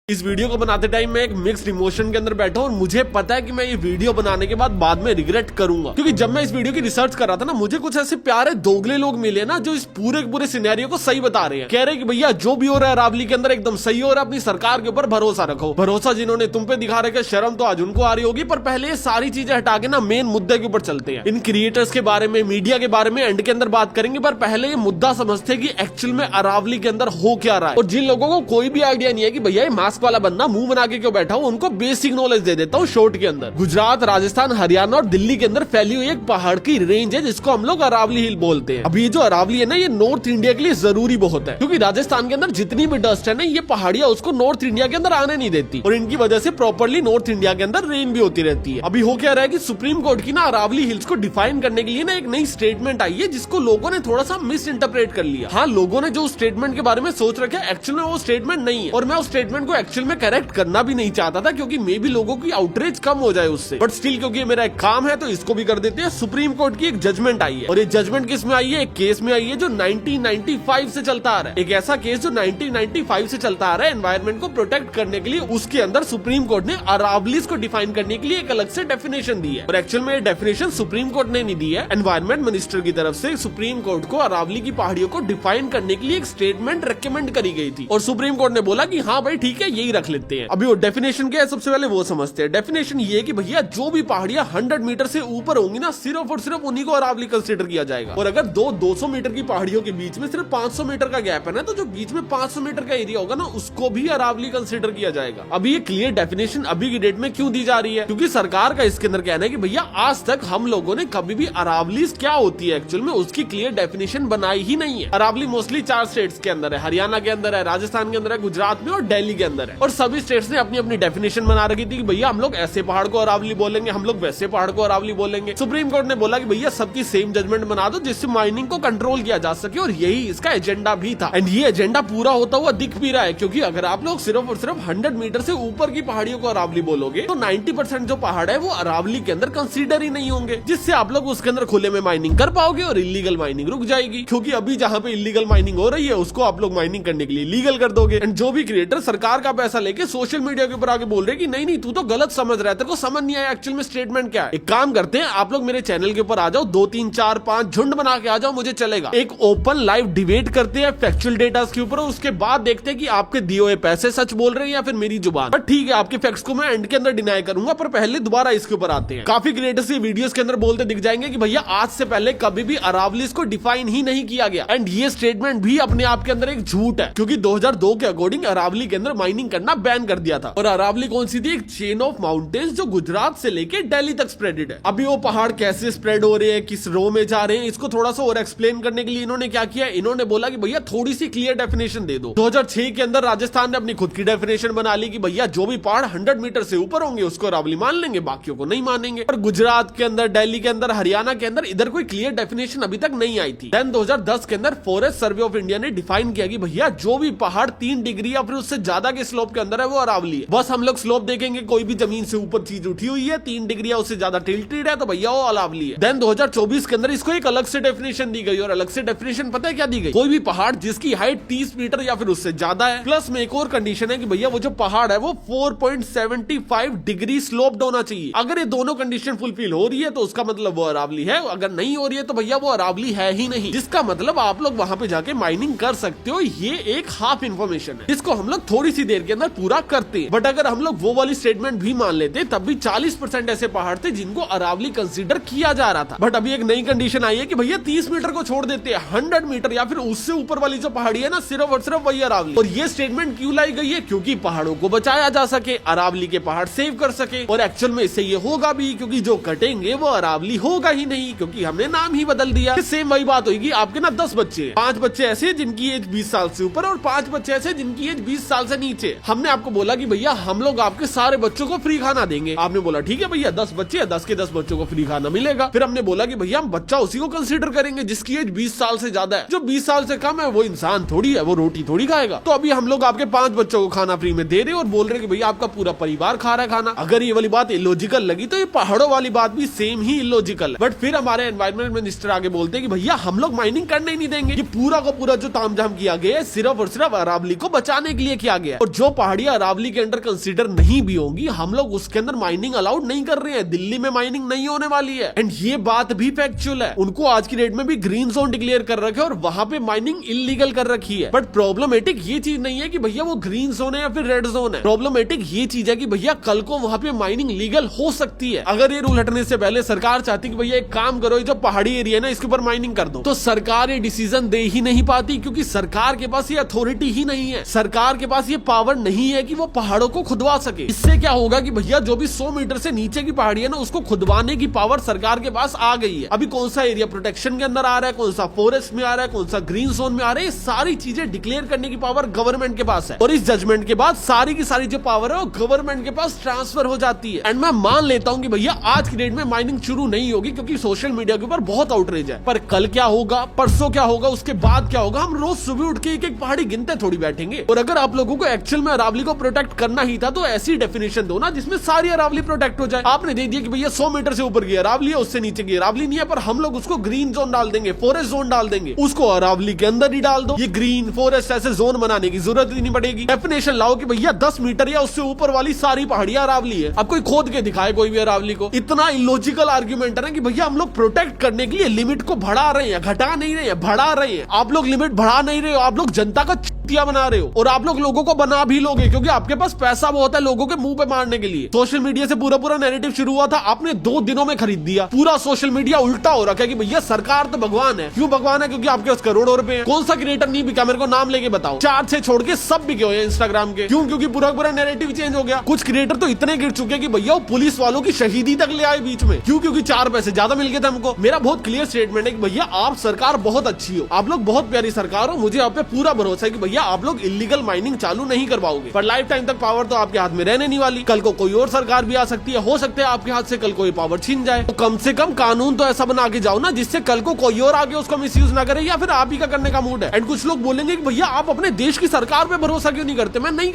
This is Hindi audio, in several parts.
इस वीडियो को बनाते टाइम मैं एक मिक्स्ड इमोशन के अंदर बैठा हूँ और मुझे पता है कि मैं ये वीडियो बनाने के बाद में रिग्रेट करूंगा, क्योंकि जब मैं इस वीडियो की रिसर्च कर रहा था ना, मुझे कुछ ऐसे प्यारे दोगले लोग मिले ना जो इस पूरे सिनेरियो को सही बता रहे हैं। कह रहे हैं कि भैया जो भी हो रहा है अरावली के अंदर एकदम सही हो रहा है, अपनी सरकार के ऊपर भरोसा रखो। भरोसा जिन्होंने तुम पे दिखा रखा, शर्म तो आज उनको आ रही होगी। पर पहले ये सारी चीजें हटा के ना मेन मुद्दे के ऊपर चलते हैं। इन क्रिएटर्स के बारे में, मीडिया के बारे में एंड के अंदर बात करेंगे, पर पहले ये मुद्दा समझते हैं कि एक्चुअल में अरावली के अंदर हो क्या रहा है। और जिन लोगों को कोई भी आइडिया नहीं है कि भैया ये मास्क वाला बंदा मुंह बना के क्यों बैठा हूं, उनको बेसिक नॉलेज दे देता हूं शॉर्ट के अंदर। गुजरात, राजस्थान, हरियाणा और दिल्ली के अंदर फैली हुई एक पहाड़ की रेंज है जिसको हम लोग अरावली हिल बोलते हैं। अभी ये जो अरावली है ना, ये नॉर्थ इंडिया के लिए जरूरी बहुत है, क्योंकि राजस्थान के अंदर जितनी भी डस्ट है ना, ये पहाड़ियां उसको नॉर्थ इंडिया के अंदर आने नहीं देती और इनकी वजह से प्रॉपरली नॉर्थ इंडिया के अंदर रेन भी होती रहती है। अभी हो क्या रहा है कि सुप्रीम कोर्ट की ना अरावली हिल्स को डिफाइन करने के लिए ना एक नई स्टेटमेंट आई है, जिसको लोगों ने थोड़ा सा मिस इंटरप्रेट कर लिया। हाँ, लोगों ने जो स्टेटमेंट के बारे में सोच रखा है, एक्चुअल में वो स्टेटमेंट नहीं है और मैं उस स्टेटमेंट को एक्चुअल में करेक्ट करना भी नहीं चाहता था, क्योंकि मे भी लोगों की आउटरीच कम हो जाए उससे। बट स्टिल क्योंकि मेरा एक काम है तो इसको भी कर देते हैं। सुप्रीम कोर्ट की एक जजमेंट आई है और ये जजमेंट किस में आई है? एक केस में आई है जो 1995 से चलता आ रहा है। एक ऐसा केस जो 1995 से चलता आ रहा है एनवायरमेंट को प्रोटेक्ट करने के लिए। उसके अंदर सुप्रीम कोर्ट ने अरावलीज को डिफाइन करने के लिए एक अलग से डेफिनेशन दी है और एक्चुअल में ये डेफिनेशन सुप्रीम कोर्ट ने नहीं दी है, एनवायरमेंट मिनिस्टर की तरफ से सुप्रीम कोर्ट को अरावली की पहाड़ियों को डिफाइन करने के लिए एक स्टेटमेंट रिकमेंड करी गई थी और सुप्रीम कोर्ट ने बोला कि हाँ भाई ठीक है, यही रख लेते हैं। अभी वो डेफिनेशन क्या है, सबसे पहले वो समझते हैं। डेफिनेशन ये है कि भैया जो भी पहाड़ियां 100 मीटर से ऊपर होंगी ना, सिर्फ और सिर्फ उन्हीं को अरावली कंसीडर किया जाएगा। और अगर 200 मीटर की पहाड़ियों के बीच में सिर्फ 500 मीटर का गैप है ना, तो जो बीच में 500 मीटर का एरिया होगा ना, उसको भी अरावली कंसीडर किया जाएगा। अभी ये क्लियर डेफिनेशन अभी की डेट में क्यों दी जा रही है? क्योंकि सरकार का इसके अंदर कहना है कि भैया आज तक हम लोगों ने कभी भी अरावलीज क्या होती है एक्चुअल में उसकी क्लियर डेफिनेशन बनाई ही नहीं है। अरावली मोस्टली 4 स्टेट्स के अंदर है, हरियाणा के अंदर है, राजस्थान के अंदर है, गुजरात में और दिल्ली के अंदर है। और सभी स्टेट्स ने अपनी अपनी डेफिनेशन बना रखी थी कि भैया हम लोग ऐसे पहाड़ को अरावली बोलेंगे, हम लोग वैसे पहाड़ को अरावली बोलेंगे। सुप्रीम कोर्ट ने बोला कि भैया सबकी सेम जजमेंट बना दो जिससे माइनिंग को कंट्रोल किया जा सके, और यही इसका एजेंडा भी था। एंड ये एजेंडा पूरा होता हुआ दिख भी रहा है, क्योंकि अगर आप लोग सिर्फ और सिर्फ 100 मीटर से ऊपर की पहाड़ियों को अरावली बोलोगे तो 90% जो पहाड़ है वो अरावली के अंदर कंसीडर ही नहीं होंगे, जिससे आप लोग उसके अंदर खुले में माइनिंग कर पाओगे और इलीगल माइनिंग रुक जाएगी। क्योंकि अभी जहाँ पे इलीगल माइनिंग हो रही है उसको आप लोग माइनिंग करने के लिए लीगल कर दोगे। एंड जो भी क्रिएटर सरकार का पैसा लेके सोशल मीडिया के ऊपर आगे बोल रहे कि नहीं तू तो गलत समझ रहा है, तेरे को समझ नहीं आया एक्चुअल में स्टेटमेंट क्या है। एक काम करते हैं, आप लोग मेरे चैनल के ऊपर आ जाओ, 2 3 4 5 झुंड बना के आ जाओ, मुझे चलेगा। एक ओपन लाइव डिबेट करते हैं फैक्चुअल डेटा के ऊपर, उसके बाद देखते हैं कि आपके दिए हुए पैसे सच बोल रहे हैं या फिर मेरी जुबान। पर ठीक है, आपके फैक्ट्स को मैं एंड के अंदर डिनाई करूंगा, पर पहले दोबारा इसके ऊपर आते हैं। काफी क्रिएटर्स ये वीडियोस के अंदर बोलते दिख जाएंगे कि भैया आज से पहले कभी भी अरावलीज को डिफाइन ही नहीं किया गया। एंड ये स्टेटमेंट भी अपने आप के अंदर एक झूठ है, क्योंकि 2002 के अकॉर्डिंग अरावली के अंदर माइनिंग करना बैन कर दिया था। और अरावली कौन सी थी? एक चेन ऑफ माउंटेन्स जो गुजरात से लेके दिल्ली तक स्प्रेडेड है। अभी वो पहाड़ कैसे स्प्रेड हो रहे हैं, किस रो में जा रहे हैं, इसको थोड़ा सा और एक्सप्लेन करने के लिए इन्होंने क्या किया, इन्होंने बोला कि भैया थोड़ी सी क्लियर डेफिनेशन दे दो। 2006 के अंदर राजस्थान ने अपनी खुद की डेफिनेशन बना ली कि भैया जो भी पहाड़ 100 मीटर से ऊपर होंगे उसको अरावली मान लेंगे, बाकियों को नहीं मानेंगे। और गुजरात के अंदर, दिल्ली के अंदर, हरियाणा के अंदर इधर कोई क्लियर डेफिनेशन अभी तक नहीं आई थी। देन 2010 के अंदर फॉरेस्ट सर्वे ऑफ इंडिया ने डिफाइन किया कि भैया जो भी पहाड़ 3 डिग्री या फिर उससे ज्यादा के स्लोप के अंदर है वो अरावली है। बस हम लोग स्लोप देखेंगे, कोई भी जमीन से ऊपर चीज उठी हुई है 3 डिग्री या उससे ज्यादा टिल्टेड है तो भैया वो अरावली है। देन 2024 के अंदर इसको एक अलग से डेफिनेशन दी गई और अलग से डेफिनेशन पता है क्या दी गई? कोई भी पहाड़ जिसकी हाइट 30 मीटर या फिर उससे ज्यादा है, प्लस में एक और कंडीशन है कि भैया वो जो पहाड़ है वो 4.75 डिग्री स्लोप्ड होना चाहिए। अगर ये दोनों कंडीशन फुलफिल हो रही है तो उसका मतलब वो अरावली है, अगर नहीं हो रही है तो भैया वो अरावली है ही नहीं, जिसका मतलब आप लोग वहां पे जाके माइनिंग कर सकते हो। ये एक हाफ इन्फॉर्मेशन है, इसको हम लोग थोड़ी सी देर के अंदर पूरा करते हैं। बट अगर हम लोग वो वाली स्टेटमेंट भी मान लेते तब भी 40% ऐसे पहाड़ थे जिनको अरावली कंसीडर किया जा रहा था। बट अभी एक नई कंडीशन आई है कि भैया 30 मीटर को छोड़ देते हैं, 100 मीटर या फिर उससे ऊपर वाली जो पहाड़ी है ना, सिर्फ और सिर्फ वही अरावली। और ये स्टेटमेंट क्यों लाई गई है? क्योंकि पहाड़ों को बचाया जा सके, अरावली के पहाड़ सेव कर सके। और एक्चुअल में इससे ये होगा भी, क्योंकि जो कटेंगे वो अरावली होगा ही नहीं, क्योंकि हमने नाम ही बदल दिया। सेम वही बात होगी, आपके ना 10 बच्चे, 5 बच्चे ऐसे जिनकी एज 20 साल से ऊपर और 5 बच्चे ऐसे जिनकी एज 20 साल से नीचे। हमने आपको बोला कि भैया हम लोग आपके सारे बच्चों को फ्री खाना देंगे। आपने बोला ठीक है भैया 10 बच्चे, 10 के 10 बच्चों को फ्री खाना मिलेगा। फिर हमने बोला कि भैया हम बच्चा उसी को कंसीडर करेंगे जिसकी एज 20 साल से ज्यादा है। जो 20 साल से कम है वो इंसान थोड़ी है, वो रोटी थोड़ी खाएगा। तो अभी हम लोग आपके 5 बच्चों को खाना फ्री में दे रहे और बोल रहे कि भैया आपका पूरा परिवार खा रहा है खाना। अगर ये वाली बात इलॉजिकल लगी तो ये पहाड़ों वाली बात भी सेम ही इलॉजिकल है। बट फिर हमारे एनवायरमेंट मिनिस्टर आगे बोलते हैं कि भैया हम लोग माइनिंग करने ही नहीं देंगे। ये पूरा का पूरा जो तामझाम किया गया है सिर्फ और सिर्फ अरावली को बचाने के लिए किया गया। और जो पहाड़ियां अरावली के अंदर कंसीडर नहीं भी होंगी, हम लोग उसके अंदर माइनिंग अलाउड नहीं कर रहे हैं। दिल्ली में माइनिंग नहीं होने वाली है एंड ये बात भी फैक्चुअल है। उनको आज की डेट में भी ग्रीन जोन डिक्लेयर कर रखे और वहां पे माइनिंग इलीगल कर रखी है। बट प्रॉब्लमेटिक ये चीज नहीं है कि भैया वो ग्रीन जोन है या फिर रेड जोन है। प्रॉब्लमेटिक ये चीज है कि भैया कल को वहां पे माइनिंग लीगल हो सकती है। अगर ये रूल हटने से पहले सरकार चाहती कि भैया एक काम करो, जो पहाड़ी एरिया है ना इसके ऊपर माइनिंग कर दो, तो सरकार ये डिसीजन दे ही नहीं पाती, क्योंकि सरकार के पास ये अथॉरिटी ही नहीं है। सरकार के पास ये पावर नहीं है कि वो पहाड़ों को खुदवा सके। इससे क्या होगा कि भैया जो भी 100 मीटर से नीचे की पहाड़ी है ना उसको खुदवाने की पावर सरकार के पास आ गई है। अभी कौन सा एरिया प्रोटेक्शन के अंदर आ रहा है, कौन सा फॉरेस्ट में आ रहा है, कौन सा ग्रीन जोन में आ रहा है, ये सारी चीजें डिक्लेयर करने की पावर गवर्नमेंट के पास है। और इस जजमेंट के बाद सारी की सारी जो पावर है वो गवर्नमेंट के पास ट्रांसफर हो जाती है। एंड मैं मान लेता हूं कि भैया आज की डेट में माइनिंग शुरू नहीं होगी क्योंकि सोशल मीडिया के ऊपर बहुत आउटरीच है। पर कल क्या होगा, परसों क्या होगा, उसके बाद क्या होगा, हम रोज सुबह उठ के एक एक पहाड़ी गिनते थोड़ी बैठेंगे। और अगर आप लोगों को एक्चुअल में अरावली को प्रोटेक्ट करना ही था तो ऐसी डेफिनेशन दो ना जिसमें सारी अरावली प्रोटेक्ट हो जाए। आपने दे दिया कि भैया 100 मीटर से ऊपर की अरावली है, उससे नीचे की अरावली नहीं है, पर हम लोग उसको ग्रीन जोन डाल देंगे, फॉरेस्ट जोन डाल देंगे, उसको अरावली के अंदर ही डाल दो। ये ग्रीन फॉरेस्ट ऐसे जोन बनाने की जरूरत ही नहीं पड़ेगी। डेफिनेशन लाओ कि भैया 10 मीटर या उससे ऊपर वाली सारी पहाड़ियां अरावली है। अब कोई खोद के दिखाए कोई भी अरावली को। इतना इलॉजिकल आर्ग्यूमेंट है ना कि भैया हम लोग प्रोटेक्ट करने के लिए लिमिट को बढ़ा रहे हैं, घटा नहीं रहे हैं, बढ़ा रहे हैं। आप लोग लिमिट बढ़ा नहीं रहे हो, आप लोग जनता का बना रहे हो। और आप लोगों को बना भी लोगे क्योंकि आपके पास पैसा बहुत है लोगों के मुंह पे मारने के लिए। सोशल मीडिया से पूरा नैरेटिव शुरू हुआ था, आपने 2 दिनों में खरीद दिया। पूरा सोशल मीडिया उल्टा हो रखा है कि भैया सरकार तो भगवान है। क्यों भगवान है? क्योंकि आपके पास करोड़ों रुपए हैं। कौन सा क्रिएटर नहीं बिका, मेरे को नाम लेके बताओ। 4 से छोड़ के सब बिके हुए इंस्टाग्राम के। क्यों? क्योंकि पूरा नैरेटिव चेंज हो गया। कुछ क्रिएटर तो इतने गिर चुके हैं कि भैया वो पुलिस वालों की शहीदी तक ले आए बीच में। क्यों? क्योंकि 4 पैसे ज्यादा मिल गए थे हमको। मेरा बहुत क्लियर स्टेटमेंट है कि भैया आप सरकार बहुत अच्छी हो, आप लोग बहुत प्यारी सरकार हो, मुझे आप पे पूरा भरोसा है कि भैया आप लोग इलीगल माइनिंग चालू नहीं करवाओगे। पर लाइफ टाइम तक पावर तो आपके हाथ में रहने नहीं वाली। कल को कोई और सरकार भी आ सकती है, हो सकता है आपके हाथ से कल कोई पावर छीन जाए। तो कम से कम कानून तो ऐसा बना के जाओ ना जिससे कल को कोई और आगे उसको मिसयूज ना करे, या फिर आप ही का करने का मूड है। एंड कुछ लोग बोलेंगे कि भैया आप अपने देश की सरकार पे भरोसा क्यों नहीं करते? मैं नहीं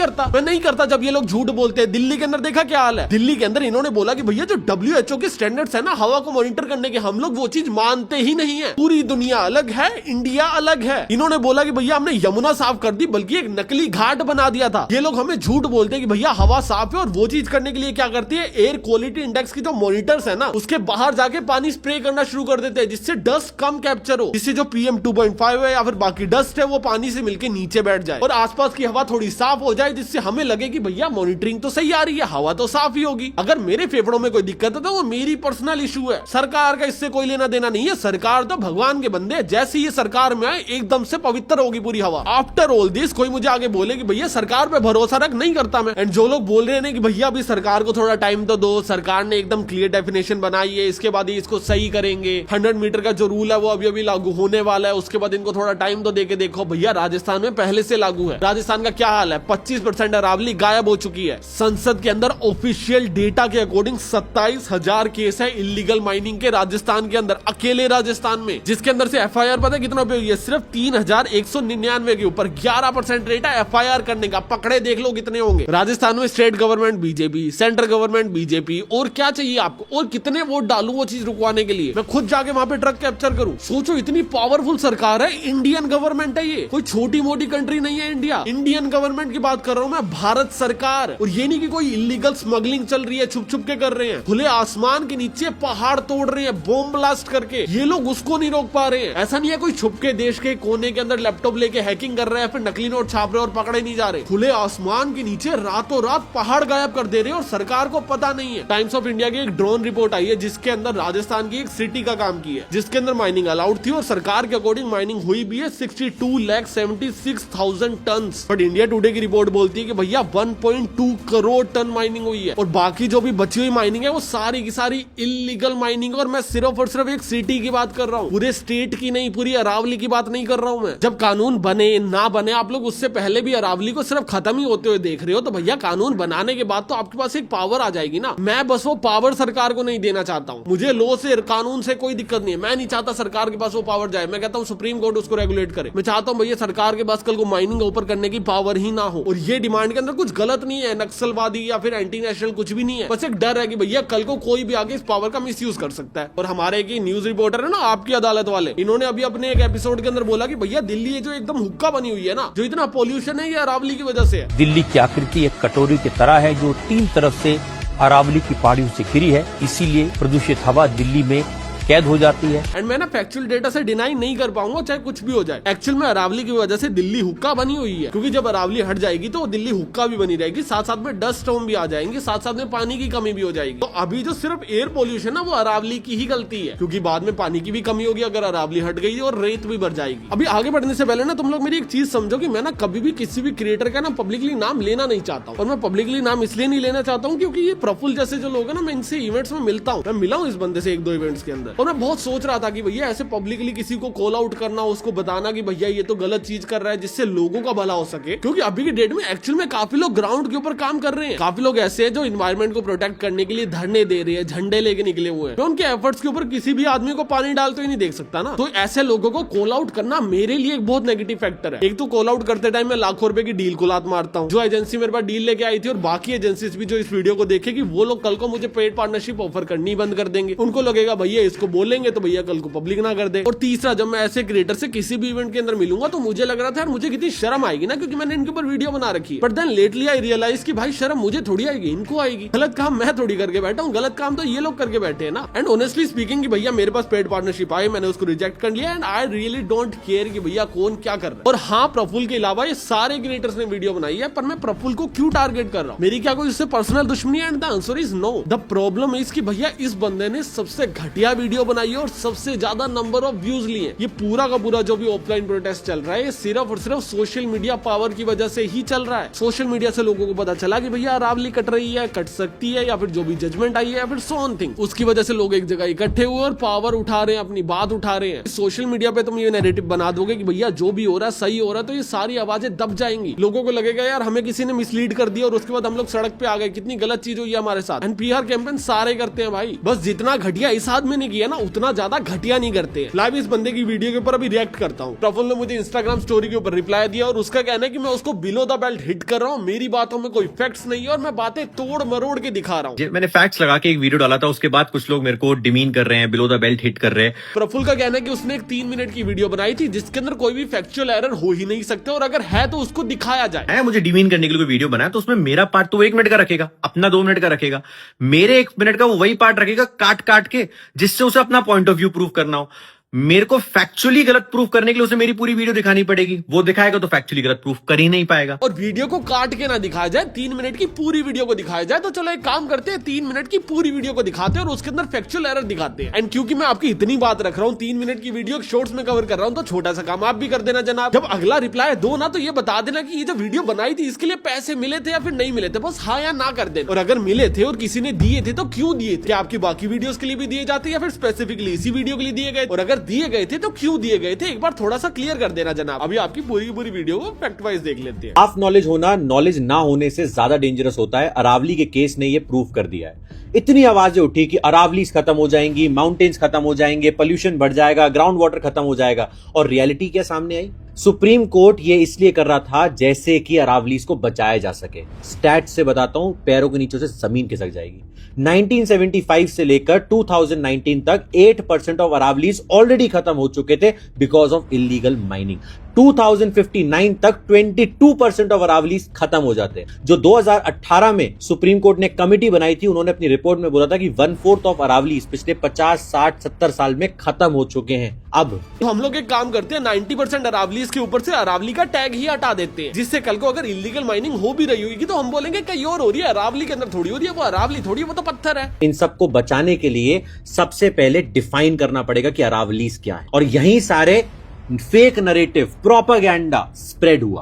करता। जब ये लोग झूठ बोलते हैं। दिल्ली के अंदर देखा क्या हाल है? दिल्ली के अंदर इन्होंने बोला कि भैया जो WHO के स्टैंडर्ड्स है ना हवा को मॉनिटर करने के, हम लोग वो चीज मानते ही नहीं है। पूरी दुनिया अलग है, इंडिया अलग है। इन्होंने बोला कि भैया हमने यमुना साफ कर दी, बल्कि एक नकली घाट बना दिया था। ये लोग हमें झूठ बोलते हैं कि भैया हवा साफ है, और वो चीज करने के लिए क्या करती है, एयर क्वालिटी इंडेक्स की जो मॉनिटर्स है ना उसके बाहर जाके पानी स्प्रे करना शुरू कर देते हैं जिससे डस्ट कम कैप्चर हो, जिससे जो PM 2.5 है या फिर बाकी डस्ट है वो पानी से मिलकर नीचे बैठ जाए और आसपास की हवा थोड़ी साफ हो जाए, जिससे हमें लगे कि भैया मॉनिटरिंग तो सही आ रही है, हवा तो साफ ही होगी। अगर मेरे फेफड़ों में कोई दिक्कत है तो वो मेरी पर्सनल इशू है, सरकार का इससे कोई लेना देना नहीं है। सरकार तो भगवान के बंदे हैं, जैसे ये सरकार में आए एकदम से पवित्र होगी पूरी हवा। आफ्टर ऑल दिस कोई मुझे आगे बोले कि भैया सरकार पे भरोसा रख, नहीं करता मैं। एंड जो लोग बोल रहे हैं कि भैया अभी सरकार को थोड़ा टाइम तो दो, सरकार ने एकदम क्लियर डेफिनेशन बनाई है, इसके बाद इसको सही करेंगे, 100 मीटर का जो रूल है वो अभी लागू होने वाला है, उसके बाद इनको थोड़ा टाइम तो देके देखो। भैया राजस्थान में पहले से लागू है। राजस्थान का क्या हाल है? 25% अरावली गायब हो चुकी है। संसद के अंदर ऑफिशियल डेटा के अकॉर्डिंग 27,000 केस है इलीगल माइनिंग के राजस्थान के अंदर, अकेले राजस्थान में, जिसके अंदर से FIR पता है कितना पे हुई है? सिर्फ 3,199 के ऊपर 11% रेट है FIR करने का। पकड़े देख लो कितने होंगे। राजस्थान में state government BJP, central government BJP, और क्या चाहिए आपको? और कितने वोट डालूं वो चीज रुकवाने के लिए? मैं खुद जाके वहां पे ट्रक कैप्चर करूं? सोचो इतनी पावरफुल सरकार है, इंडियन गवर्नमेंट है, ये कोई छोटी मोटी कंट्री नहीं है इंडिया। इंडियन गवर्नमेंट की बात कर रहा हूं मैं, भारत सरकार। और ये नहीं कि कोई इलीगल स्मगलिंग चल रही है, छुप छुप के कर रहे हैं, खुले आसमान के नीचे पहाड़ तोड़ रहे हैं बॉम्ब ब्लास्ट करके, ये लोग उसको नहीं रोक पा रहे हैं। ऐसा नहीं है कोई छुप के देश के कोने के अंदर लैपटॉप लेके हैकिंग कर रहे हैं, फिर नकली नोट छाप रहे और पकड़े नहीं जा रहे। खुले आसमान के नीचे रातों रात पहाड़ गायब कर दे रहे हैं और सरकार को पता नहीं है। टाइम्स ऑफ इंडिया की एक ड्रोन रिपोर्ट आई है जिसके अंदर राजस्थान की एक सिटी का काम की है, जिसके अंदर माइनिंग अलाउड थी और सरकार के अकॉर्डिंग माइनिंग हुई भी है 62,76,000 टन। बट इंडिया टुडे की रिपोर्ट बोलती है कि भैया 1.2 करोड़ टन माइनिंग हुई है, और बाकी जो भी बची हुई माइनिंग है वो सारी की सारी इलीगल माइनिंग। और मैं सिर्फ और सिर्फ एक सिटी की बात कर रहा हूँ, पूरे स्टेट की नहीं, पूरी अरावली की बात नहीं कर रहा हूँ मैं। जब कानून बने ना बने, आप लोग उससे पहले भी अरावली को सिर्फ खत्म ही होते हुए देख रहे हो, तो भैया कानून बनाने के बाद तो आपके पास एक पावर आ जाएगी ना। मैं बस वो पावर सरकार को नहीं देना चाहता हूँ, मुझे लॉ से कानून से कोई दिक्कत नहीं है, मैं नहीं चाहता सरकार के पास वो पावर जाए। मैं कहता हूँ सुप्रीम कोर्ट उसको रेगुलेट करे। मैं चाहता हूँ भैया सरकार के पास कल को माइनिंग ऊपर करने की पावर ही ना हो। और ये डिमांड के अंदर कुछ गलत नहीं है, नक्सलवादी या फिर एंटी नेशनल कुछ भी नहीं है, बस एक डर है कि भैया कल को कोई भी आगे इस पावर का मिसयूज कर सकता है। और हमारे की न्यूज रिपोर्टर है ना आपकी अदालत वाले, इन्होंने अभी अपने एक एपिसोड के अंदर बोला कि भैया दिल्ली जो एकदम हुक्का बनी हुई है है ना, जो इतना पोल्यूशन है ये अरावली की वजह से है। दिल्ली की आकृति एक कटोरी की तरह है जो 3 तरफ से अरावली की पहाड़ियों से घिरी है, इसीलिए प्रदूषित हवा दिल्ली में कैद हो जाती है। एंड मैं ना फैक्चुअल डेटा से डिनाई नहीं कर पाऊंगा चाहे कुछ भी हो जाए। एक्चुअल में अरावली की वजह से दिल्ली हुक्का बनी हुई है, क्योंकि जब अरावली हट जाएगी तो दिल्ली हुक्का भी बनी रहेगी, साथ साथ में डस्ट स्टॉर्म भी आ जाएंगे, साथ साथ में पानी की कमी भी हो जाएगी। तो अभी जो सिर्फ एयर पोल्यूशन है वो अरावली की ही गलती है, क्योंकि बाद में पानी की भी कमी होगी अगर अरावली हट गई और रेत भी बढ़ जाएगी। अभी आगे बढ़ने से पहले ना तुम लोग मेरी एक चीज समझो कि मैं ना कभी भी किसी भी क्रिएटर का ना पब्लिकली नाम लेना नहीं चाहता हूँ। और मैं पब्लिकली नाम इसलिए नहीं लेना चाहता हूँ क्योंकि ये प्रफुल्ल जैसे जो लोग है ना, मैं इनसे इवेंट्स में मिलता हूँ, मैं मिला हूँ इस बंदे से 1-2 इवेंट्स के अंदर, और मैं बहुत सोच था कि भैया ऐसे पब्लिकली किसी को कॉल आउट करना, उसको बताना कि भैया ये तो गलत चीज कर रहा है, जिससे लोगों का भला हो सके। क्योंकि अभी की डेट में एक्चुअल में काफी लोग ग्राउंड के ऊपर काम कर रहे हैं, काफी लोग ऐसे हैं जो इन्वायरमेंट को प्रोटेक्ट करने के लिए धरने दे रहे हैं, झंडे लेके निकले हुए हैं। मैं उनके एफर्ट्स के ऊपर किसी भी आदमी को पानी डालते ही नहीं देख सकता ना। तो ऐसे लोगों को कॉल आउट करना मेरे लिए एक बहुत नेगेटिव फैक्टर है। एक तो कॉल आउट करते टाइम मैं लाखों रुपए की डील को लात मारता हूँ। जो एजेंसी मेरे पास डील लेके आई थी और बाकी एजेंसीज भी जो इस वीडियो को देखेगी, वो लोग कल को मुझे पेड पार्टनरशिप ऑफर करनी बंद कर देंगे। उनको लगेगा भैया इसको बोलेंगे तो भैया कल को पब्लिक ना कर दे। और तीसरा, जब मैं ऐसे क्रिएटर से किसी भी इवेंट के अंदर मिलूंगा तो मुझे लग रहा था यार मुझे कितनी शर्म आएगी ना, क्योंकि मैंने इनके ऊपर वीडियो बना रखी है। But then lately I realise कि भाई शर्म मुझे थोड़ी आएगी, इनको आएगी। गलत काम मैं थोड़ी करके बैठा हूँ, गलत काम तो ये लोग करके बैठे हैं ना। एंड ऑनेस्टली स्पीकिंग कि भैया मेरे पास पेड पार्टनरशिप आई, मैंने उसको रिजेक्ट कर लिया। And I really don't care कि भैया कौन क्या कर रहा है। और हाँ, प्रफुल्ल के अलावा ये सारे क्रिएटर्स ने वीडियो बनाई है, पर मैं प्रफुल्ल को क्यों टारगेट कर रहा हूँ? मेरी क्या कोई उससे पर्सनल दुश्मनी है? And the answer is no. The problem is कि भैया इस बंदे ने सबसे घटिया वीडियो बनाई है और सबसे ज्यादा नंबर ऑफ व्यूज लिए। ये पूरा का पूरा जो भी ऑफलाइन प्रोटेस्ट चल रहा है, ये सिर्फ और सिर्फ सोशल मीडिया पावर की वजह से ही चल रहा है। सोशल मीडिया से लोगों को पता चला कि भैया अरावली कट रही है, कट सकती है, या फिर जो भी जजमेंट आई है, या फिर सो ऑन थिंग, उसकी वजह से लोग एक जगह इकट्ठे हुए और पावर उठा रहे हैं, अपनी बात उठा रहे हैं। सोशल मीडिया पे तुम ये नैरेटिव बना दोगे कि भैया जो भी हो रहा है सही हो रहा है, तो ये सारी आवाजें दब जाएंगी। लोगों को लगेगा यार हमें किसी ने मिसलीड कर दिया और उसके बाद हम लोग सड़क पे आ गए, कितनी गलत चीज हुई है हमारे साथ। एंड पीआर कैंपेन सारे करते हैं भाई, बस जितना घटिया इस आदमी ने किया ना उतना ज्यादा घटिया नहीं करते हैं। लाइव इस बंदे की वीडियो के ऊपर अभी रिएक्ट करता हूँ। प्रफुल्ल ने मुझे इंस्टाग्राम स्टोरी के ऊपर रिप्लाई दिया और उसका कहना है कि मैं उसको बिलो द बेल्ट हिट कर रहा हूँ, मेरी बातों में कोई फैक्ट्स नहीं है और मैं बातें तोड़ मरोड़ के दिखा रहा हूँ। मैंने फैक्ट्स लगा के एक वीडियो डाला था, उसके बाद कुछ लोग मेरे को डिमीन कर रहे हैं, बिलो द बेल्ट हिट कर रहे हैं। प्रफुल्ल का कहना है कि उसने एक 3 मिनट की वीडियो बनाई थी जिसके अंदर कोई भी फैक्चुअल एरर हो ही नहीं सकते, और अगर है तो उसको दिखाया जाए। मुझे डिमीन करने के लिए वीडियो बनाया तो उसमें मेरा पार्ट तो 1 मिनट का रखेगा, अपना 2 मिनट का रखेगा, मेरे 1 मिनट का वो वही पार्ट रखेगा काट काट के, जिससे उसे अपना पॉइंट ऑफ व्यू प्रूव करना हो। मेरे को फैक्चुअली गलत प्रूफ करने के लिए उसे मेरी पूरी वीडियो दिखानी पड़ेगी, वो दिखाएगा तो फैक्चुअली गलत प्रूफ कर ही नहीं पाएगा। और वीडियो को काट के ना दिखाया जाए, 3 मिनट की पूरी वीडियो को दिखाया जाए। तो चलो एक काम करते हैं, 3 मिनट की पूरी वीडियो को दिखाते हैं और उसके अंदर फैक्चुअल एरर दिखाते हैं। एंड क्योंकि मैं आपकी इतनी बात रख रहा हूँ, 3 मिनट की वीडियो शॉर्ट्स में कवर कर रहा हूँ, तो छोटा सा काम आप भी कर देना जनाब। जब अगला रिप्लाई दो ना तो ये बता देना कि ये जो वीडियो बनाई थी इसके लिए पैसे मिले थे या फिर नहीं मिले थे, बस हाँ या ना कर देना। और अगर मिले थे और किसी ने दिए थे तो क्यों दिए थे? क्या आपकी बाकी वीडियोस के लिए भी दिए जाते या फिर स्पेसिफिकली इसी वीडियो के लिए दिए गए? और अगर दिए गए थे तो क्यों दिए गए थे, एक बार थोड़ा सा क्लियर कर देना जनाब। अभी आपकी पूरी पूरी वीडियो को फैक्ट वाइज देख लेते हैं। हाफ नॉलेज होना नॉलेज ना होने से ज्यादा डेंजरस होता है। अरावली के केस ने यह प्रूव कर दिया है। इतनी आवाजें उठी कि अरावलीज खत्म हो जाएंगी, माउंटेन्स खत्म हो जाएंगे, पोल्यूशन बढ़ जाएगा, ग्राउंड वाटर खत्म हो जाएगा, और रियलिटी क्या सामने आई? सुप्रीम कोर्ट ये इसलिए कर रहा था जैसे कि अरावलीज को बचाया जा सके। स्टैट से बताता हूं, पैरों के नीचे से जमीन खिसक जाएगी। 1975 से लेकर 2019 तक 8% ऑफ अरावलीज ऑलरेडी खत्म हो चुके थे बिकॉज ऑफ इलीगल माइनिंग। 2059 तक 22% ऑफ अरावलीज खत्म हो जाते, जो 2018 में सुप्रीम कोर्ट ने कमिटी बनाई थी। उन्होंने अपनी रिपोर्ट में बोला था कि 1/4 ऑफ अरावलीज पिछले 50, 60, 70 साल में खत्म हो चुके हैं। अब तो हम लोग एक काम करते हैं, 90% अरावलीज के ऊपर से अरावली का टैग ही हटा देते हैं, जिससे कल को अगर इलीगल माइनिंग हो भी रही होगी तो हम बोलेंगे कहीं और हो रही है, अरावली के अंदर थोड़ी हो रही है, वो अरावली थोड़ी है, वो तो पत्थर है। इन सबको बचाने के लिए सबसे पहले डिफाइन करना पड़ेगा कि अरावलीज क्या है, और यही सारे फेक नरेटिव, प्रोपेगेंडा स्प्रेड हुआ।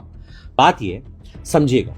बात ये समझिएगा,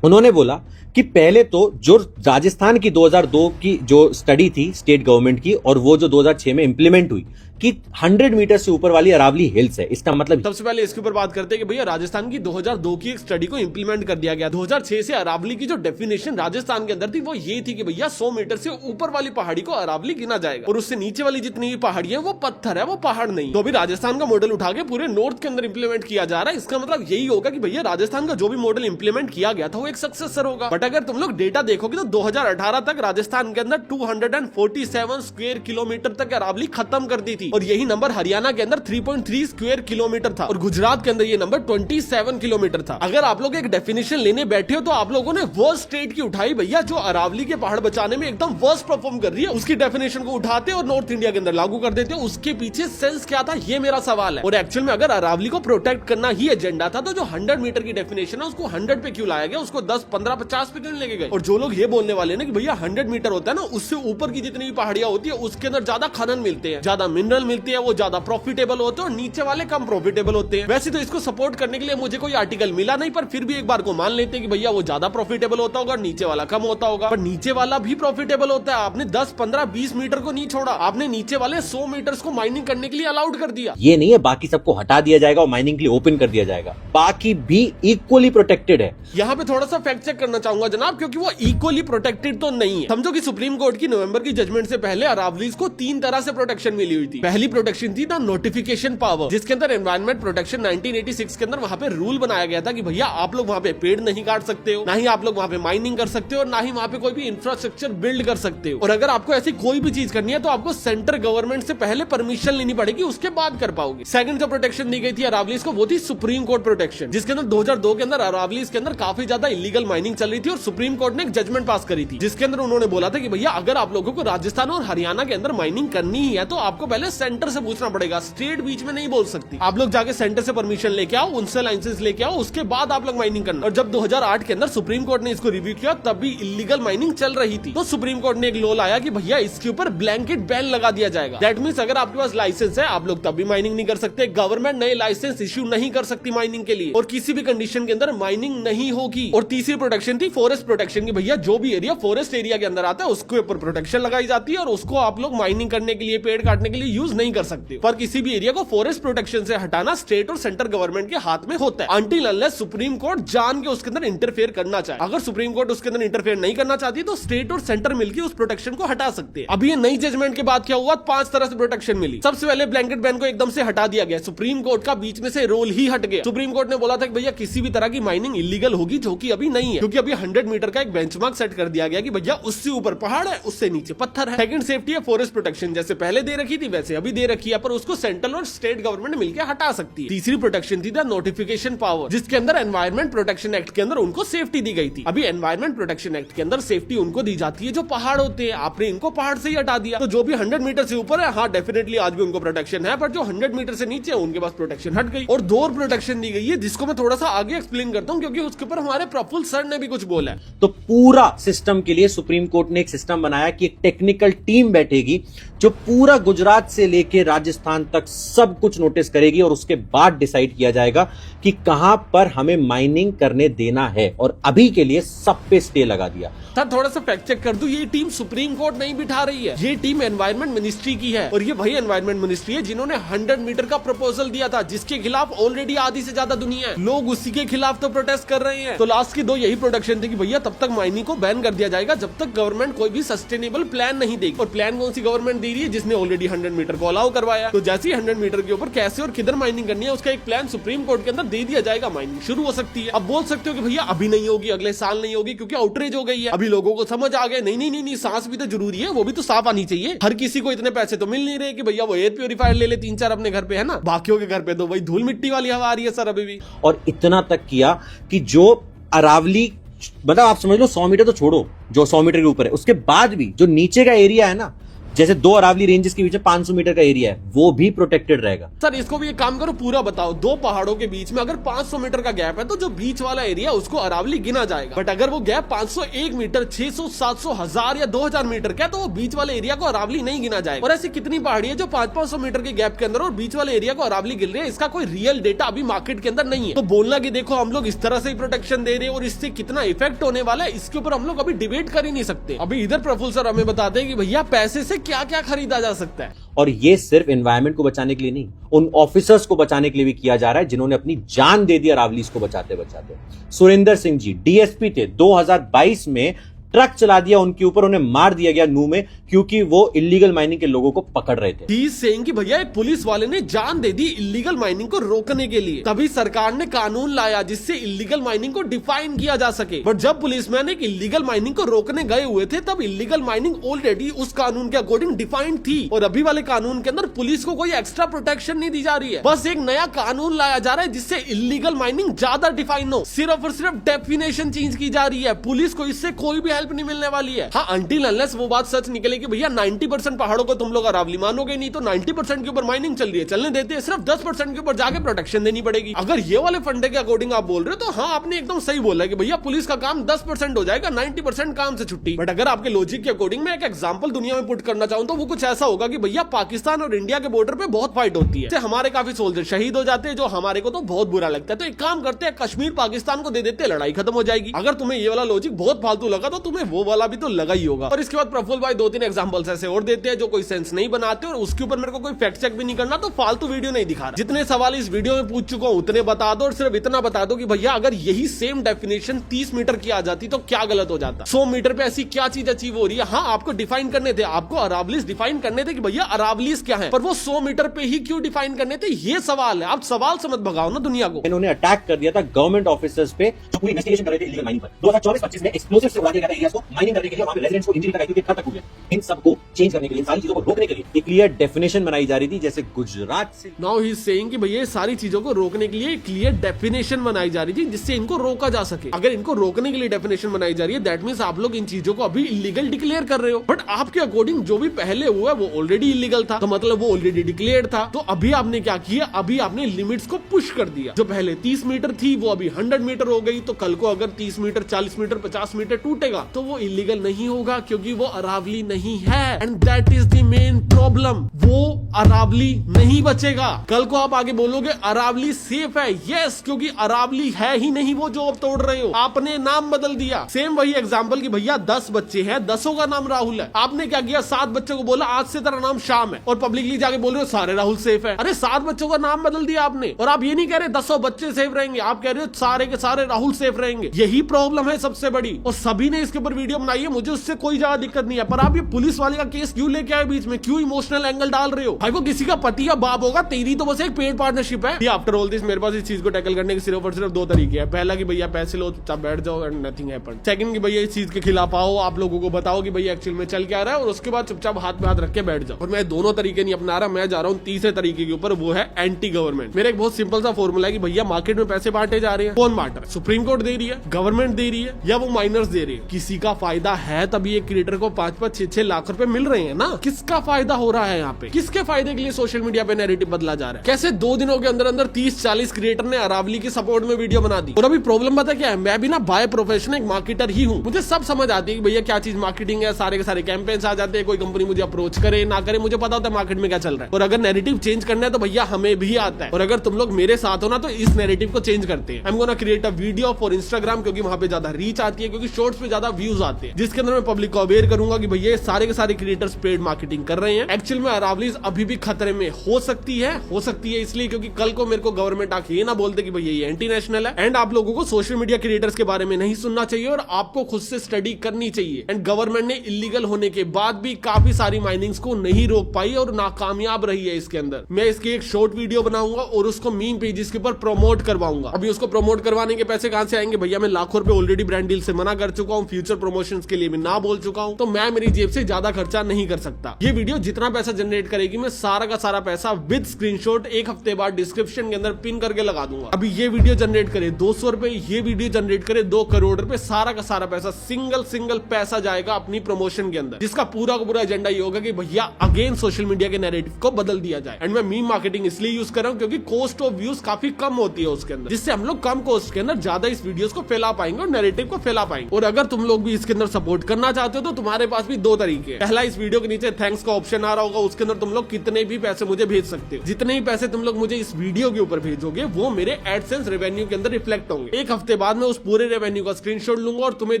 उन्होंने बोला कि पहले तो जो राजस्थान की 2002 की जो स्टडी थी स्टेट गवर्नमेंट की, और वो जो 2006 में इंप्लीमेंट हुई कि 100 मीटर से ऊपर वाली अरावली हिल्स है। इसका मतलब सबसे पहले इसके ऊपर बात करते हैं कि भैया राजस्थान की 2002 की एक स्टडी को इंप्लीमेंट कर दिया गया। 2006 से अरावली की जो डेफिनेशन राजस्थान के अंदर थी वो ये थी कि भैया 100 मीटर से ऊपर वाली पहाड़ी को अरावली गिना जाएगा, और उससे नीचे वाली जितनी भी पहाड़ी है वो पत्थर है, वो पहाड़ नहीं। तो अभी राजस्थान का मॉडल उठा के पूरे नॉर्थ के अंदर इंप्लीमेंट किया जा रहा है। इसका मतलब यही होगा कि भैया राजस्थान का जो भी मॉडल इंप्लीमेंट किया गया था वो एक सक्सेसर होगा। बट अगर तुम लोग डेटा देखोगे तो 2018 तक राजस्थान के अंदर 247 स्क्वायर किलोमीटर तक अरावली खत्म कर दी थी। और यही नंबर हरियाणा के अंदर 3.3 स्क्वायर किलोमीटर था और गुजरात के अंदर ये नंबर 27 किलोमीटर था। अगर आप लोग एक डेफिनेशन लेने बैठे हो तो आप लोगों ने वर्स्ट स्टेट की उठाई भैया, जो अरावली के पहाड़ बचाने में एकदम वर्स्ट परफॉर्म कर रही है, उसकी डेफिनेशन को उठाते और नॉर्थ इंडिया के अंदर लागू कर देते हो। उसके पीछे सेंस क्या था, ये मेरा सवाल है। और एक्चुअल में अगर अरावली को प्रोटेक्ट करना ही एजेंडा था तो जो 100 मीटर की डेफिनेशन है उसको 100 पे क्यों लाया गया, उसको 10, 15, 50 पे क्यों लेके गए। और जो लोग ये बोलने वाले ना कि भैया 100 मीटर होता है ना, उससे ऊपर की जितनी भी पहाड़ियां होती है उसके अंदर ज्यादा खनन मिलते हैं, ज्यादा मिनरल मिलते हैं, वो ज्यादा प्रॉफिटेबल होते हैं और नीचे वाले कम प्रॉफिटेबल होते हैं। वैसे तो इसको सपोर्ट करने के लिए मुझे कोई आर्टिकल मिला नहीं, पर फिर भी एक बार को मान लेते हैं कि भैया वो ज्यादा प्रॉफिटेबल होता होगा और नीचे वाला कम होता होगा। पर नीचे वाला भी प्रॉफिटेबल होता है। आपने 10, 15, 20 मीटर को नहीं छोड़ा, आपने नीचे वाले 100 मीटर्स को माइनिंग करने के लिए अलाउड कर दिया। ये नहीं है बाकी सबको हटा दिया जाएगा और माइनिंग के लिए ओपन कर दिया जाएगा, बाकी भी इक्वली प्रोटेक्टेड है। यहाँ पे थोड़ा सा फैक्ट चेक करना चाहूंगा जनाब, क्योंकि वो इक्वली प्रोटेक्टेड तो नहीं है। समझो कि सुप्रीम कोर्ट की नवंबर की जजमेंट से पहले अरावलीज को 3 तरह से प्रोटेक्शन मिली हुई थी। पहली प्रोटेक्शन थी ना नोटिफिकेशन पावर, जिसके अंदर एनवायरमेंट प्रोटेक्शन 1986 के अंदर वहाँ पे रूल बनाया गया था कि भैया आप लोग वहाँ पे पेड़ नहीं काट सकते हो, ना ही आप लोग वहाँ पे माइनिंग कर सकते हो और ना ही वहाँ पे कोई भी इंफ्रास्ट्रक्चर बिल्ड कर सकते हो। और अगर आपको ऐसी कोई भी चीज करनी है तो आपको सेंटर गवर्नमेंट से पहले परमिशन लेनी पड़ेगी, उसके बाद कर पाओगे। सेकंड जो प्रोटेक्शन दी गई थी अरावलीज को वो थी सुप्रीम कोर्ट प्रोटेक्शन, जिसके अंदर 2002 के अंदर अरावलीज के अंदर काफी ज्यादा इलीगल माइनिंग चल रही थी और सुप्रीम कोर्ट ने एक जजमेंट पास करी थी, जिसके अंदर उन्होंने बोला था कि भैया अगर आप लोगों को राजस्थान और हरियाणा के अंदर माइनिंग करनी ही है तो आपको पहले सेंटर से पूछना पड़ेगा, स्टेट बीच में नहीं बोल सकती। आप लोग जाके सेंटर से परमिशन लेके आओ, उनसे लाइसेंस लेके आओ, उसके बाद आप लोग माइनिंग करना। और जब 2008 के अंदर सुप्रीम कोर्ट ने इसको रिव्यू किया तब भी इलीगल माइनिंग चल रही थी, तो सुप्रीम कोर्ट ने एक लॉ लाया कि भैया इसके ऊपर ब्लैंकेट बैन लगा दिया जाएगा। दैट मींस अगर आपके पास लाइसेंस है आप लोग तब भी माइनिंग नहीं कर सकते, गवर्नमेंट नए लाइसेंस इश्यू नहीं कर सकती माइनिंग के लिए, और किसी भी कंडीशन के अंदर माइनिंग नहीं होगी। और तीसरी प्रोटेक्शन थी फॉरेस्ट प्रोटेक्शन की, भैया जो भी एरिया फॉरेस्ट एरिया के अंदर आता है उसके ऊपर प्रोटेक्शन लगाई जाती है और उसको आप लोग माइनिंग करने के लिए, पेड़ काटने के लिए यूज नहीं कर सकते। पर किसी भी एरिया को फॉरेस्ट प्रोटेक्शन से हटाना स्टेट और सेंट्रल गवर्नमेंट के हाथ में होता है, अनटिल अनलेस सुप्रीम कोर्ट जान के उसके अंदर इंटरफेयर करना चाहे। अगर सुप्रीम कोर्ट उसके अंदर इंटरफेयर नहीं करना चाहती तो स्टेट और सेंटर मिलकर उस प्रोटेक्शन को हटा सकते हैं। अभी ये नई जजमेंट के बाद क्या हुआ, 5 तरह से प्रोटेक्शन मिली। सबसे पहले ब्लैंकेट बैन को एकदम से हटा दिया गया, सुप्रीम कोर्ट का बीच में से रोल ही हट गया। सुप्रीम कोर्ट ने बोला था कि भैया किसी भी तरह की माइनिंग इलीगल होगी, जो कि अभी नहीं है, क्योंकि अभी 100 मीटर का एक बेंचमार्क सेट कर दिया गया कि भैया उससे ऊपर पहाड़ है, उससे नीचे पत्थर है। सेकंड सेफ्टी है फॉरेस्ट प्रोटेक्शन, जैसे पहले दे रखी थी वैसे अभी दे रखी है, पर उसको सेंट्रल और स्टेट गवर्नमेंट मिलकर हटा सकती है। तीसरी प्रोटेक्शन थी द नोटिफिकेशन पावर, जिसके अंदर एनवायरमेंट प्रोटेक्शन एक्ट के अंदर उनको सेफ्टी दी गई थी। अभी एनवायरमेंट प्रोटेक्शन एक्ट के अंदर सेफ्टी उनको दी जाती है जो पहाड़ होते हैं, आपने इनको पहाड़ से ही हटा दिया, तो जो भी 100 मीटर से ऊपर है, हाँ डेफिनेटली आज भी उनको प्रोटेक्शन है, पर जो 100 मीटर से नीचे है उनके पास प्रोटेक्शन हट गई। और 2 और प्रोटेक्शन दी गई है, जिसको मैं थोड़ा सा आगे एक्सप्लेन करता हूँ, क्योंकि उसके ऊपर हमारे प्रफुल्ल सर ने भी कुछ बोला है। तो पूरा सिस्टम के लिए सुप्रीम कोर्ट ने एक सिस्टम बनाया कि एक टेक्निकल टीम बैठेगी जो पूरा गुजरात से लेके राजस्थान तक सब कुछ नोटिस करेगी और उसके बाद डिसाइड किया जाएगा कि कहां पर हमें माइनिंग करने देना है। और अभी के लिए सब पे स्टे लगा दिया। सर थोड़ा सा फैक्ट चेक कर दूं, ये टीम सुप्रीम कोर्ट नहीं बिठा रही है, ये टीम एनवायरमेंट मिनिस्ट्री की है, और ये वही एनवायरमेंट मिनिस्ट्री है जिन्होंने 100 मीटर का प्रपोजल दिया था, जिसके खिलाफ ऑलरेडी आधी से ज्यादा दुनिया है, लोग उसी के खिलाफ तो प्रोटेस्ट कर रहे हैं। तो लास्ट की 2 यही प्रोटेक्शन थी कि भैया तब तक माइनिंग को बैन कर दिया जाएगा जब तक गवर्नमेंट कोई भी सस्टेनेबल प्लान नहीं देगी। और प्लान कौन सी गवर्नमेंट दे रही है, जिसने ऑलरेडी 100 मीटर को अलाउ करवाया। तो जैसे ही 100 मीटर के ऊपर कैसे और किधर माइनिंग करनी है उसका एक प्लान सुप्रीम कोर्ट के अंदर दे दिया जाएगा, माइनिंग शुरू हो सकती है। अब बोल सकते हो कि भैया अभी नहीं होगी, अगले साल नहीं होगी, क्योंकि आउटरेज हो गई है। अभी लोगों को समझ आ गया नहीं, सांस भी तो जरूरी है, वो भी तो साफ आनी चाहिए। हर किसी को इतने पैसे तो मिल नहीं रहे कि भैया वो एयर प्योरीफायर ले ले 3-4 अपने घर पे, है ना, बाकियों के घर पे तो वही धूल मिट्टी वाली हवा आ रही है सर अभी भी। और इतना तक किया कि जो अरावली, मतलब आप समझ लो 100 मीटर तो छोड़ो, जो 100 मीटर के ऊपर है उसके बाद भी जो नीचे का एरिया है ना, जैसे 2 अरावली रेंजेस के बीच में 500 मीटर का एरिया है, वो भी प्रोटेक्टेड रहेगा। सर इसको भी एक काम करो, पूरा बताओ, 2 पहाड़ों के बीच में अगर 500 मीटर का गैप है तो जो बीच वाला एरिया उसको अरावली गिना जाएगा। बट अगर वो गैप 501 मीटर, 600, 700, 1000 या 2000 मीटर का, तो वो बीच वाले एरिया को अरावली नहीं गिना जाएगा। और ऐसी कितनी पहाड़ी है जो 500-500 मीटर के गैप के अंदर और बीच वाले एरिया को अरावली गिन रही है, इसका कोई रियल डेटा अभी मार्केट के अंदर नहीं है। तो बोलना कि देखो हम लोग इस तरह से ही प्रोटेक्शन दे रहे हैं और इससे कितना इफेक्ट होने वाला है, इसके ऊपर हम लोग अभी डिबेट कर ही नहीं सकते। अभी इधर प्रफुल्ल सर हमें बताते हैं कि भैया पैसे से क्या क्या खरीदा जा सकता है। और ये सिर्फ एनवायरनमेंट को बचाने के लिए नहीं, उन ऑफिसर्स को बचाने के लिए भी किया जा रहा है जिन्होंने अपनी जान दे दी अरावलीज को बचाते बचाते। सुरेंद्र सिंह जी डीएसपी थे, 2022 में ट्रक चला दिया उनके ऊपर, उन्हें मार दिया गया नू में, क्योंकि वो इलीगल माइनिंग के लोगों को पकड़ रहे थे। ही इज सेइंग कि भैया एक पुलिस वाले ने जान दे दी इलीगल माइनिंग को रोकने के लिए, तभी सरकार ने कानून लाया जिससे इलीगल माइनिंग को डिफाइन किया जा सके। बट जब पुलिसमैन एक इलीगल माइनिंग को रोकने गए हुए थे तब इलीगल माइनिंग ऑलरेडी उस कानून के अकॉर्डिंग डिफाइंड थी, और अभी वाले कानून के अंदर पुलिस को कोई एक्स्ट्रा प्रोटेक्शन नहीं दी जा रही है। बस एक नया कानून लाया जा रहा है जिससे इलीगल माइनिंग ज्यादा डिफाइन हो, सिर्फ और सिर्फ डेफिनेशन चेंज की जा रही है। पुलिस को इससे कोई भी हेल्प नहीं मिलने वाली है। हाँ, अंटिल अनलेस वो बात सच निकले कि भैया 90% पहाड़ों को तुम लोग अरावली मानोगे नहीं, तो 90% के ऊपर माइनिंग चल रही है, चलने देते हैं, सिर्फ 10% के ऊपर जाके प्रोटेक्शन देनी पड़ेगी। अगर ये वाले फंडे के अकॉर्डिंग आप बोल रहे हो तो हाँ, आपने एकदम सही बोला कि भैया पुलिस का काम 10% हो जाएगा, 90% काम से छुट्टी। बट अगर आपके लॉजिक के अकॉर्डिंग मैं एक एग्जांपल दुनिया में पुट करना चाहूं तो वो कुछ ऐसा होगा कि भैया पाकिस्तान और इंडिया के बॉर्डर पे बहुत फाइट होती है, हमारे काफी सोल्जर शहीद हो जाते हैं, जो हमारे को तो बहुत बुरा लगता है। तो एक काम करते हैं, कश्मीर पाकिस्तान को दे देते हैं, लड़ाई खत्म हो जाएगी। अगर तुम्हें ये वाला लॉजिक बहुत फालतू लगा तो तुम्हें वो वाला भी तो लगा ही होगा। और इसके बाद प्रफुल्ल भाई 2-3 एग्जांपल्स ऐसे और देते हैं जो कोई सेंस नहीं बनाते, और उसके ऊपर मेरे को कोई फैक्ट चेक भी नहीं करना, तो फालतू वीडियो नहीं दिखा रहा। जितने सवाल इस वीडियो में पूछ चुका हूं उतने बता दो, और सिर्फ इतना बता दो कि भैया अगर यही सेम डेफिनेशन 30 मीटर की आ जाती तो क्या गलत हो जाता। 100 मीटर पे ऐसी क्या चीज अचीव हो रही है। हाँ, आपको डिफाइन करने थे, आपको अरावलीज डिफाइन करने थे कि भैया अरावलीज क्या है, पर वो 100 मीटर पे ही क्यों डिफाइन करने थे, ये सवाल है। आप सवाल से मत भगाओ ना दुनिया को। इन्होंने अटैक कर दिया था गवर्नमेंट ऑफिसर्स पे जो पूरी इन्वेस्टिगेशन कर रहे थे इलीगल माइनिंग पर। 2024-25 में एक्सप्लोसिव से उड़ा दिया गया था एरियाज को, माइनिंग करने के लिए, वहां पे रेजिडेंट्स को इंजरी तक आई थी, खतरनाक हुए। इन सबको चेंज करने के लिए, सारी चीजों को रोकने के लिए एक क्लियर डेफिनेशन बनाई जा रही थी, जैसे गुजरात से। नाउ ही इज सेइंग कि भैया सारी चीजों को रोकने के लिए क्लियर डेफिनेशन बनाई जा रही थी जिससे इनको रोका जा सके। अगर इनको रोकने के लिए डेफिनेशन बनाई जा रही है, दैट मींस आप लोग इन चीजों को अभी इलीगल डिक्लेयर कर रहे हो। बट आपके अकॉर्डिंग जो भी पहले हुआ है वो ऑलरेडी इलीगल था, तो मतलब वो ऑलरेडी डिक्लेयर था। तो अभी आपने क्या किया, अभी आपने लिमिट्स को पुश कर दिया। जो पहले 30 मीटर थी वो अभी 100 मीटर हो गई, तो कल को अगर 30 मीटर, 40 मीटर, 50 मीटर टूटेगा तो वो इलीगल नहीं होगा, क्योंकि वो अरावली नहीं है। And that is the main problem, वो अरावली नहीं बचेगा। कल को आप आगे बोलोगे अरावली सेफ है, यस, क्योंकि अरावली है ही नहीं वो जो आप तोड़ रहे हो। आपने नाम बदल दिया। सेम वही एग्जांपल कि भैया 10 बच्चे हैं, 10 का नाम राहुल है। आपने क्या किया, 7 बच्चों को बोला आज से तेरा नाम श्याम है, और पब्लिकली जाके बोल रहे हो सारे राहुल सेफ है। अरे 7 बच्चों का नाम बदल दिया आपने, और आप ये नहीं कह रहे 10 बच्चे सेफ रहेंगे, आप कह रहे हो सारे के सारे राहुल सेफ रहेंगे। यही प्रॉब्लम है सबसे बड़ी, और सभी ने इसके ऊपर वीडियो बनाई है, मुझे उससे कोई ज्यादा दिक्कत नहीं है। पर आप ये पुलिस वाले का केस क्यों लेके आए बीच में, क्यों इमोशनल एंगल डाल रहे हो? भाई वो किसी का पति या बाप होगा, तेरी तो बस एक पेड पार्टनरशिप है। आफ्टर ऑल दिस मेरे पास इस चीज को टैकल करने के सिर्फ और सिर्फ 2 तरीके हैं। पहला कि भैया पैसे लो, चुपचाप बैठ जाओ एंड नथिंग हैपेंड। सेकंड कि भैया इस चीज के खिलाफ आओ, आप लोगों को बताओ कि भैया एक्चुअल में चल क्या रहा है, और उसके बाद चुपचाप हाथ में हाथ रख के बैठ जाओ। और मैं दोनों तरीके नहीं अपना रहा, मैं जा रहा हूँ तीसरे तरीके के ऊपर, वो है एंटी गवर्नमेंट। मेरा एक बहुत सिंपल सा फॉर्मूला है कि भैया मार्केट में पैसे बांटे जा रहे हैं, कौन बांट रहा है? सुप्रीम कोर्ट दे रही है, गवर्नमेंट दे रही है, या वो माइनर्स दे रही है? किसी का फायदा है तभी एक क्रिएटर को 5-5, 6-6 लाख रुपए मिल रहे हैं ना। किसका फायदा हो रहा है यहाँ पे? किसके फायदे के लिए सोशल मीडिया पे नैरेटिव बदला जा रहा है? कैसे 2 दिनों के अंदर अंदर 30-40 क्रिएटर ने अरावली के सपोर्ट में वीडियो बना दी। और अभी प्रॉब्लम पता क्या है, मैं भी ना बाय प्रोफेशन एक मार्केटर ही हूँ, मुझे सब समझ आती है कि भैया क्या चीज मार्केटिंग है। सारे के सारे कैंपेन्स आ जाते हैं, कोई कंपनी मुझे अप्रोच करे ना करे, मुझे पता होता है मार्केट में क्या चल रहा है। और अगर नैरेटिव चेंज करना है तो भैया हमें भी आता है, और अगर तुम लोग मेरे साथ हो ना तो इस नैरेटिव को चेंज करते हैं। I am gonna create a video for Instagram, क्योंकि वहां पे ज्यादा रीच आती है, क्योंकि शॉर्ट्स पे ज्यादा व्यूज आते हैं, जिसके अंदर मैं पब्लिक को अवेयर करूंगा कि भैया सारे के सारे क्रिएटर्स पेड मार्केटिंग कर रहे हैं। एक्चुअल में अरावलीज अभी भी खतरे में हो सकती है इसलिए क्योंकि कल को मेरे को गवर्नमेंट आके ये ना बोलते कि भैया ये एंटी नेशनल है। एंड आप लोगों को सोशल मीडिया क्रिएटर्स के बारे में नहीं सुनना चाहिए, और आपको खुद से स्टडी करनी चाहिए। एंड गवर्नमेंट ने इलीगल होने के बाद भी काफी सारी माइनिंग्स को नहीं रोक पाई और नाकामयाब रही है इसके अंदर। मैं इसकी एक शॉर्ट वीडियो बनाऊंगा और उसको मीम पेजेस के ऊपर प्रमोट करवाऊंगा। अभी उसको प्रमोट करवाने के पैसे कहां से आएंगे भैया? मैं लाखों रुपए ऑलरेडी ब्रांड डील से मना कर चुका हूं, फ्यूचर प्रमोशंस के लिए मैं ना बोल चुका हूं, तो मैं मेरी जेब से ज्यादा खर्चा नहीं कर सकता। ये वीडियो जितना पैसा जनरेट करेगी मैं सारा का सारा पैसा विद स्क्रीनशॉट 1 हफ्ते बाद डिस्क्रिप्शन के अंदर पिन करके लगा दूंगा। अभी ये वीडियो जनरेट करे 200 रुपए, ये वीडियो जनरेट करे 2 करोड़ रुपए, सारा का सारा पैसा सिंगल पैसा जाएगा अपनी प्रमोशन के अंदर, जिसका पूरा का पूरा एजेंडा ये होगा कि भैया अगेन सोशल मीडिया के नैरेटिव को बदल दिया जाए। एंड मैं मीम मार्केटिंग इसलिए यूज कर रहा हूं क्योंकि कॉस्ट ऑफ व्यूज काफी कम होती है उसके अंदर, जिससे हम लोग कम कॉस्ट के अंदर ज्यादा इस वीडियोस को फैला पाएंगे और नैरेटिव को फैला पाएंगे। और अगर तुम लोग भी इसके अंदर सपोर्ट करना चाहते हो तो तुम्हारे पास भी 2 तरीके हैं। पहला इस वीडियो के नीचे थैंक्स का ऑप्शन आ रहा होगा, उसके अंदर तुम लोग कितने भी पैसे मुझे भेज सकते हो। जितने ही पैसे तुम लोग मुझे इस वीडियो के ऊपर भेजोगे वो मेरे एडसेंस रेवेन्यू के अंदर रिफ्लेक्ट होंगे। एक हफ्ते बाद मैं उस पूरे रेवेन्यू का स्क्रीनशॉट लूंगा और तुम्हें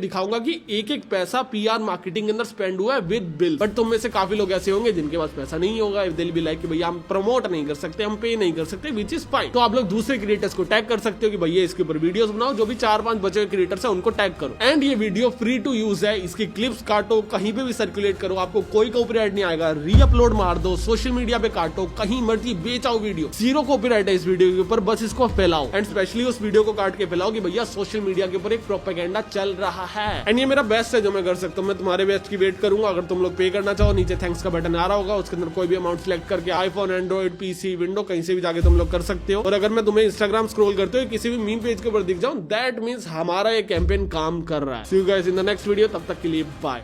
दिखाऊंगा कि एक एक पैसा पीआर मार्केटिंग के अंदर स्पेंड हुआ है विद बिल। बट तुम में से काफी लोग ऐसे होंगे जिनके पास पैसा नहीं होगा, दिल भी लाइक कि भैया हम प्रमोट नहीं कर सकते, हम पे नहीं कर सकते, विच इज फाइन। तो आप लोग दूसरे क्रिएटर्स को टैग कर सकते हो कि भैया इसके ऊपर वीडियोस बनाओ, जो भी 4-5 बचे हुए क्रिएटर्स है उनको टैग करो। एंड ये वीडियो फ्री टू यूज है, इसकी क्लिप्स काटो, कहीं पे भी सर्कुलेट करो, आपको कोई कॉपीराइट नहीं आएगा। रीअपलोड मार दो, सोशल मीडिया पे काटो, कहीं मर्जी बेचाओ वीडियो, जीरो कॉपीराइट है इस वीडियो के ऊपर, बस इसको फैलाओ। एंड स्पेशली उस वीडियो को काट के फैलाओ कि भैया सोशल मीडिया के ऊपर एक प्रोपेगेंडा चल रहा है। एंड ये मेरा बेस्ट है जो मैं कर सकता हूँ, मैं तुम्हारे बेस्ट की वेट करूंगा। अगर तुम लोग पे करना चाहो, नीचे थैंक्स का बटन आ रहा होगा, उसके अंदर कोई भी अमाउंट सिलेक्ट करके आईफोन, एंड्रॉइड, पीसी, विंडो कहीं से भी जाके तुम लोग कर सकते हो। और अगर मैं तुम्हें इंस्टाग्राम स्क्रॉल करते हो किसी भी मीम पेज के ऊपर दिख जाऊं, दैट मींस हमारा ये कैंपेन काम कर रहा है। See you guys in the next video, तब तक के लिए बाय।